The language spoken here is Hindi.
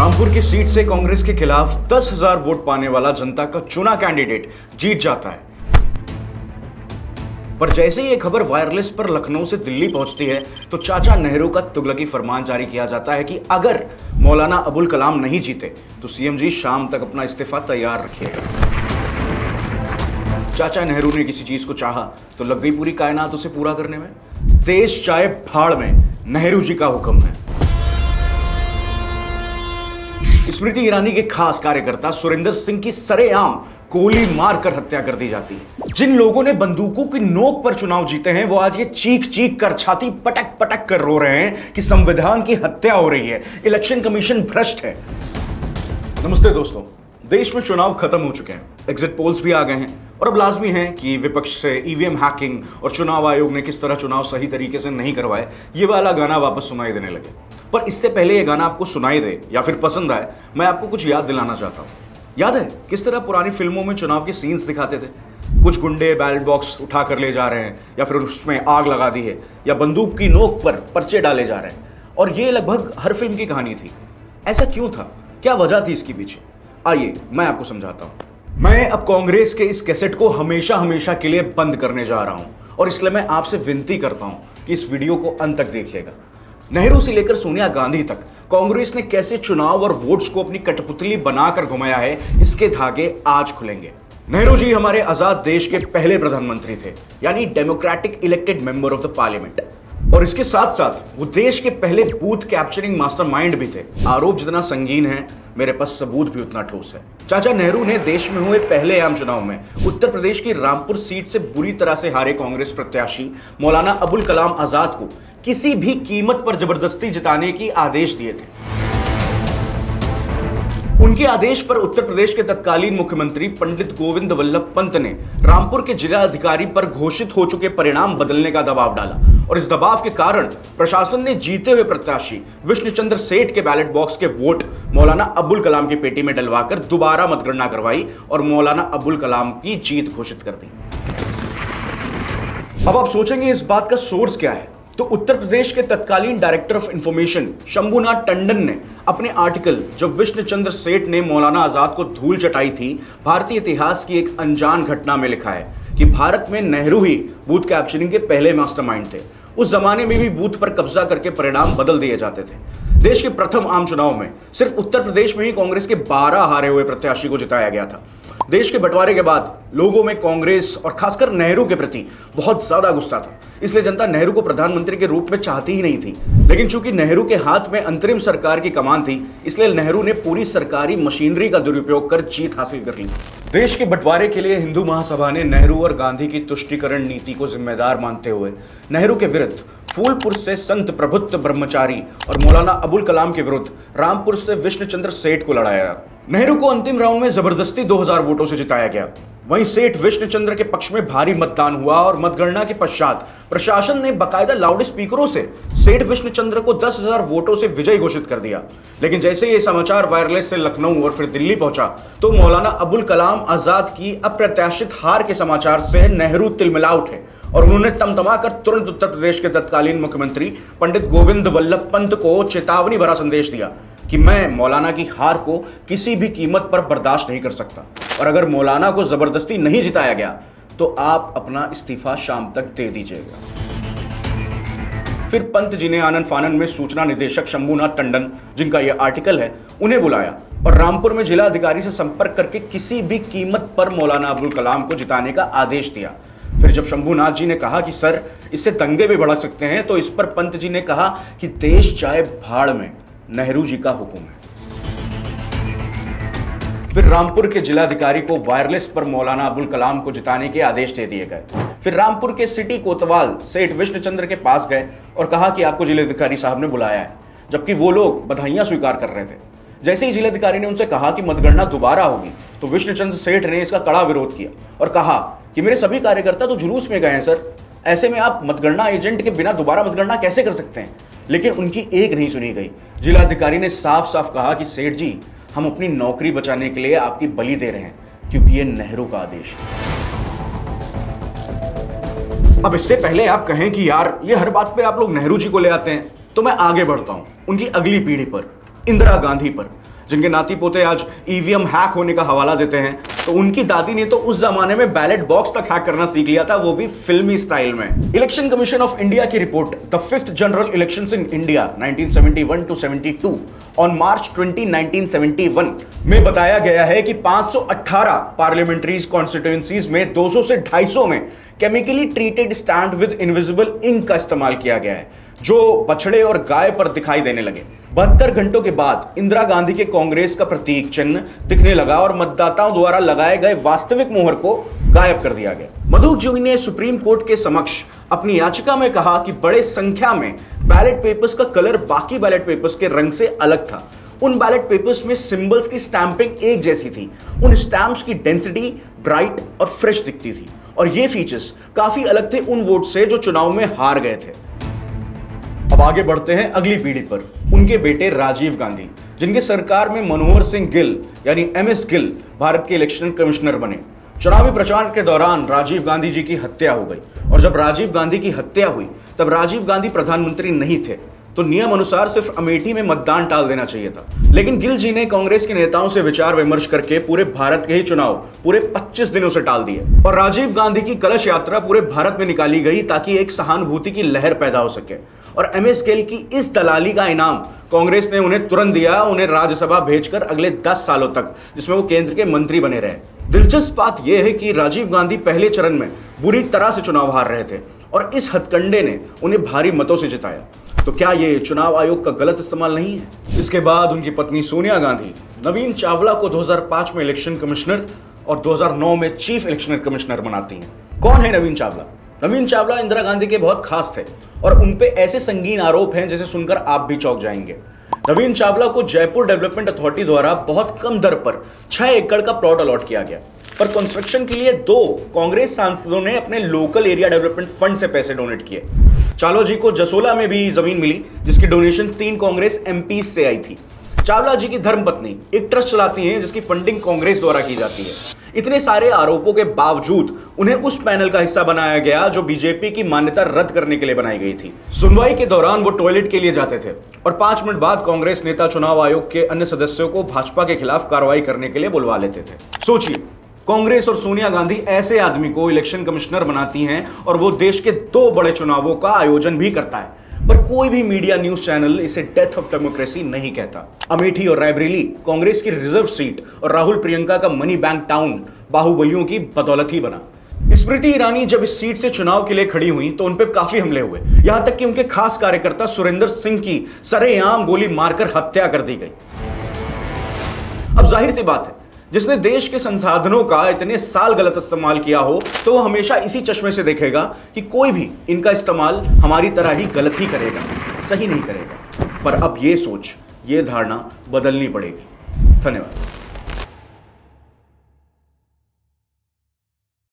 रामपुर की सीट से कांग्रेस के खिलाफ 10,000 वोट पाने वाला जनता का चुना कैंडिडेट जीत जाता है। पर जैसे ही ये खबर वायरलेस पर लखनऊ से दिल्ली पहुंचती है तो चाचा नेहरू का तुगलकी फरमान जारी किया जाता है कि अगर मौलाना अबुल कलाम नहीं जीते तो सीएम जी शाम तक अपना इस्तीफा तैयार रखिएगा। चाचा नेहरू ने किसी चीज को चाहा तो लग गई पूरी कायनात उसे पूरा करने में। देश चाहे भाड़ में, नेहरू जी का हुक्म है। स्मृति ईरानी के खास कार्यकर्ता सुरेंद्र सिंह की सरेआम गोली मारकर हत्या कर दी जाती है। जिन लोगों ने बंदूकों की नोक पर चुनाव जीते हैं वो आज ये चीख चीख कर छाती पटक पटक कर रो रहे हैं कि संविधान की हत्या हो रही है, इलेक्शन कमीशन भ्रष्ट है। नमस्ते दोस्तों, देश में चुनाव खत्म हो चुके हैं, एग्जिट पोल्स भी आ गए हैं और अब लाजमी है कि विपक्ष से ईवीएम हैकिंग और चुनाव आयोग ने किस तरह चुनाव सही तरीके से नहीं करवाए ये वाला गाना वापस सुनाई देने लगे। पर इससे पहले ये गाना आपको सुनाई दे या फिर पसंद आए, मैं आपको कुछ याद दिलाना चाहता हूँ। याद है किस तरह पुरानी फिल्मों में चुनाव के सीन्स दिखाते थे? कुछ गुंडे बैलेट बॉक्स उठा कर ले जा रहे हैं या फिर उसमें आग लगा दी है या बंदूक की नोक पर पर्चे डाले जा रहे हैं, और ये लगभग हर फिल्म की कहानी थी। ऐसा क्यों था? क्या वजह थी इसके पीछे? आइए मैं आपको समझाता हूं। मैं अब कांग्रेस के इस कैसेट को हमेशा हमेशा के लिए बंद करने जा रहा हूं और इसलिए मैं आपसे विनती करता हूं कि इस वीडियो को अंत तक देखिएगा। नेहरू से लेकर सोनिया गांधी तक कांग्रेस ने कैसे चुनाव और वोट्स को अपनी कठपुतली बनाकर घुमाया है, इसके धागे आज खुलेंगे। नेहरू जी हमारे आजाद देश के पहले प्रधानमंत्री थे, यानी democratic elected member of the parliament, और इसके साथ साथ वो देश के पहले बूथ कैप्चरिंग मास्टरमाइंड भी थे। आरोप जितना संगीन है, मेरे पास सबूत भी उतना ठोस है। चाचा नेहरू ने देश में हुए पहले आम चुनाव में उत्तर प्रदेश की रामपुर सीट से बुरी तरह से हारे कांग्रेस प्रत्याशी मौलाना अबुल कलाम आजाद को किसी भी कीमत पर जबरदस्ती जिताने की आदेश दिए थे। उनके आदेश पर उत्तर प्रदेश के तत्कालीन मुख्यमंत्री पंडित गोविंद वल्लभ पंत ने रामपुर के जिला अधिकारी पर घोषित हो चुके परिणाम बदलने का दबाव डाला और इस दबाव के कारण प्रशासन ने जीते हुए प्रत्याशी विष्णुचंद्र सेठ के बैलेट बॉक्स के वोट मौलाना अबुल कलाम की पेटी में डलवाकर दोबारा मतगणना करवाई और मौलाना अबुल कलाम की जीत घोषित कर दी। अब आप सोचेंगे इस बात का सोर्स क्या है? तो उत्तर प्रदेश के तत्कालीन director of information Shambhunath Tandon ने अपने आर्टिकल जब विष्णुचंद्र सेठ ने मौलाना आजाद को धूल चटाई थी, भारतीय इतिहास की एक अनजान घटना में लिखा है कि भारत में नेहरू ही बूथ कैप्चरिंग के पहले मास्टरमाइंड थे। उस जमाने में भी बूथ पर कब्जा करके परिणाम बदल दिए जाते थे। देश के प्रथम आम चुनाव में सिर्फ उत्तर प्रदेश में ही कांग्रेस के 12 हारे हुए प्रत्याशी को जिताया गया था। देश के बंटवारे के बाद लोगों में कांग्रेस और खासकर नेहरू के प्रति बहुत ज्यादा गुस्सा था, इसलिए जनता नेहरू को प्रधानमंत्री के रूप में चाहती ही नहीं थी। लेकिन चूंकि नेहरू के हाथ में अंतरिम सरकार की कमान थी, इसलिए नेहरू ने पूरी सरकारी मशीनरी का दुरुपयोग कर जीत हासिल कर ली। देश के बंटवारे के लिए हिंदू महासभा ने नेहरू और गांधी की तुष्टीकरण नीति को जिम्मेदार मानते हुए नेहरू के विरुद्ध फूलपुर से संत प्रभुत्व ब्रह्मचारी और मौलाना अबुल कलाम के विरुद्ध रामपुर से विष्णुचंद्र सेठ को लड़ाया। नेहरू को अंतिम राउंड में जबरदस्ती 2000 वोटों से जिताया गया। वहीं सेठ विष्णुचंद्र के पक्ष में भारी मतदान हुआ और मतगणना के पश्चात प्रशासन ने बाकायदा लाउड स्पीकरों से सेठ विष्णुचंद्र को 10,000 वोटों से विजयी घोषित कर दिया। लेकिन जैसे ये समाचार वायरलेस से लखनऊ और फिर दिल्ली पहुंचा तो मौलाना अबुल कलाम आजाद की अप्रत्याशित हार के समाचार से नेहरू तिलमिला उठे और उन्होंने तमतमा कर तुरंत उत्तर प्रदेश के तत्कालीन मुख्यमंत्री पंडित गोविंद वल्लभ पंत को चेतावनी भरा संदेश दिया कि मैं मौलाना की हार को किसी भी कीमत पर बर्दाश्त नहीं कर सकता और अगर मौलाना को जबरदस्ती नहीं जिताया गया तो आप अपना इस्तीफा शाम तक दे दीजिएगा। फिर पंत जी ने आनन फानन में सूचना निदेशक शंभुनाथ टंडन, जिनका यह आर्टिकल है, उन्हें बुलाया और रामपुर में जिला अधिकारी से संपर्क करके किसी भी कीमत पर मौलाना अबुल कलाम को जिताने का आदेश दिया। फिर जब शंभुनाथ जी ने कहा कि सर इससे दंगे भी भड़क सकते हैं, तो इस पर पंत जी ने कहा कि देश चाहे भाड़ में, नेहरू जी का हुक्म है। फिर रामपुर के जिलाधिकारी को वायरलेस पर मौलाना अबुल कलाम को जिताने के आदेश दे दिए गए। फिर रामपुर के सिटी कोतवाल सेठ विष्णुचंद्र के पास गए और कहा कि आपको जिलाधिकारी साहब ने बुलाया है, जबकि वो लोग बधाइयां स्वीकार कर रहे थे। जैसे ही जिलाधिकारी ने उनसे कहा कि मतगणना दोबारा होगी तो विष्णुचंद्र सेठ ने इसका कड़ा विरोध किया और कहा कि मेरे सभी कार्यकर्ता तो जुलूस में गए हैं सर, ऐसे में आप मतगणना एजेंट के बिना दोबारा मतगणना कैसे कर सकते हैं? लेकिन उनकी एक नहीं सुनी गई। जिलाधिकारी ने साफ साफ कहा कि सेठ जी, हम अपनी नौकरी बचाने के लिए आपकी बलि दे रहे हैं क्योंकि ये नेहरू का आदेश है। अब इससे पहले आप कहें कि यार ये हर बात पे आप लोग नेहरू जी को ले आते हैं, तो मैं आगे बढ़ता हूं उनकी अगली पीढ़ी पर, इंदिरा गांधी पर, जिनके नाती पोते आज ईवीएम हैक होने का हवाला देते हैं, तो उनकी दादी ने तो उस जमाने में बैलेट बॉक्स तक हैक करना सीख लिया था, वो भी फिल्मी स्टाइल में। इलेक्शन कमीशन ऑफ इंडिया की report the 5th general elections in India 1971 to 72 on March 20, 1971 में बताया गया है कि 518 पार्लियामेंट्री कॉन्स्टिट्यूएंसीज में 200 से 250 में chemically treated stand with invisible ink का इस्तेमाल किया गया है, जो बछड़े और गाय पर दिखाई देने लगे। 72 घंटों के बाद इंदिरा गांधी के कांग्रेस का प्रतीक चिन्ह दिखने लगा और मतदाताओं द्वारा लगाए गए वास्तविक मोहर को गायब कर दिया गया। मधु जी ने सुप्रीम कोर्ट के समक्ष अपनी याचिका में कहा कि बड़े संख्या में बैलेट पेपर्स का कलर बाकी बैलेट पेपर्स के रंग से अलग था। उन बैलेट पेपर्स में सिंबल्स की स्टैंपिंग एक जैसी थी, उन स्टैम्प्स की डेंसिटी ब्राइट और फ्रेश दिखती थी, और ये फीचर्स काफी अलग थे उन वोट से जो चुनाव में हार गए थे। अब आगे बढ़ते हैं अगली पीढ़ी पर। उनके बेटे राजीव गांधी, जिनके सरकार में मनोहर सिंह गिल यानी MS गिल भारत के इलेक्शन कमिश्नर बने। चुनावी प्रचार के दौरान राजीव गांधी जी की हत्या हो गई, और जब राजीव गांधी की हत्या हुई तब राजीव गांधी प्रधानमंत्री नहीं थे, तो नियम अनुसार सिर्फ अमेठी में मतदान टाल देना चाहिए था। लेकिन गिल जी ने कांग्रेस के नेताओं से विचार विमर्श करके पूरे भारत के ही चुनाव पूरे 25 दिनों से टाल दिए, और राजीव गांधी की कलश यात्रा पूरे भारत में निकाली गई ताकि एक सहानुभूति की लहर पैदा हो सके। और MS गिल की इस दलाली का इनाम कांग्रेस ने उन्हें तुरंत दिया, उन्हें राज्यसभा भेजकर अगले 10 सालों तक, जिसमें वो केंद्र के मंत्री बने रहे। दिलचस्प बात यह है कि राजीव गांधी पहले चरण में बुरी तरह से चुनाव हार रहे थे, और इस हथकंडे ने उन्हें भारी मतों से जिताया। तो क्या ये चुनाव आयोग का गलत इस्तेमाल नहीं है? इसके बाद उनकी पत्नी सोनिया गांधी नवीन चावला को 2005 में इलेक्शन कमिश्नर और 2009 में चीफ इलेक्शन कमिश्नर बनाती हैं। कौन है नवीन चावला? नवीन चावला इंदिरा गांधी के बहुत खास थे, और उन पे ऐसे संगीन आरोप हैं जिसे सुनकर आप भी चौंक जाएंगे। नवीन चावला को जयपुर डेवलपमेंट अथॉरिटी द्वारा बहुत कम दर पर 6 एकड़ का प्लॉट अलॉट किया गया, पर कंस्ट्रक्शन के लिए 2 कांग्रेस सांसदों ने अपने लोकल एरिया डेवलपमेंट फंड से पैसे डोनेट किए। चावला जी को जसोला में भी जमीन मिली, जिसकी डोनेशन 3 कांग्रेस MP से आई थी। चावला जी की धर्मपत्नी एक ट्रस्ट चलाती हैं जिसकी फंडिंग कांग्रेस द्वारा की जाती है। इतने सारे आरोपों के बावजूद उन्हें उस पैनल का हिस्सा बनाया गया जो बीजेपी की मान्यता रद्द करने के लिए बनाई गई थी। सुनवाई के दौरान वो टॉयलेट के लिए जाते थे, और 5 मिनट बाद कांग्रेस नेता चुनाव आयोग के अन्य सदस्यों को भाजपा के खिलाफ कार्रवाई करने के लिए बुलवा लेते थे। सोचिए, कांग्रेस और सोनिया गांधी ऐसे आदमी को इलेक्शन कमिश्नर बनाती हैं, और वो देश के 2 बड़े चुनावों का आयोजन भी करता है, पर कोई भी मीडिया न्यूज चैनल इसे डेथ ऑफ डेमोक्रेसी नहीं कहता। अमेठी और रायबरेली कांग्रेस की रिजर्व सीट और राहुल प्रियंका का मनी बैंक टाउन बाहुबलियों की बदौलत ही बना। स्मृति ईरानी जब इस सीट से चुनाव के लिए खड़ी हुई तो उन पर काफी हमले हुए, यहां तक कि उनके खास कार्यकर्ता सुरेंद्र सिंह की सरेआम गोली मारकर हत्या कर दी गई। अब जाहिर सी बात है, जिसने देश के संसाधनों का इतने साल गलत इस्तेमाल किया हो, तो वो हमेशा इसी चश्मे से देखेगा कि कोई भी इनका इस्तेमाल हमारी तरह ही गलत ही करेगा, सही नहीं करेगा। पर अब ये सोच, ये धारणा बदलनी पड़ेगी। धन्यवाद।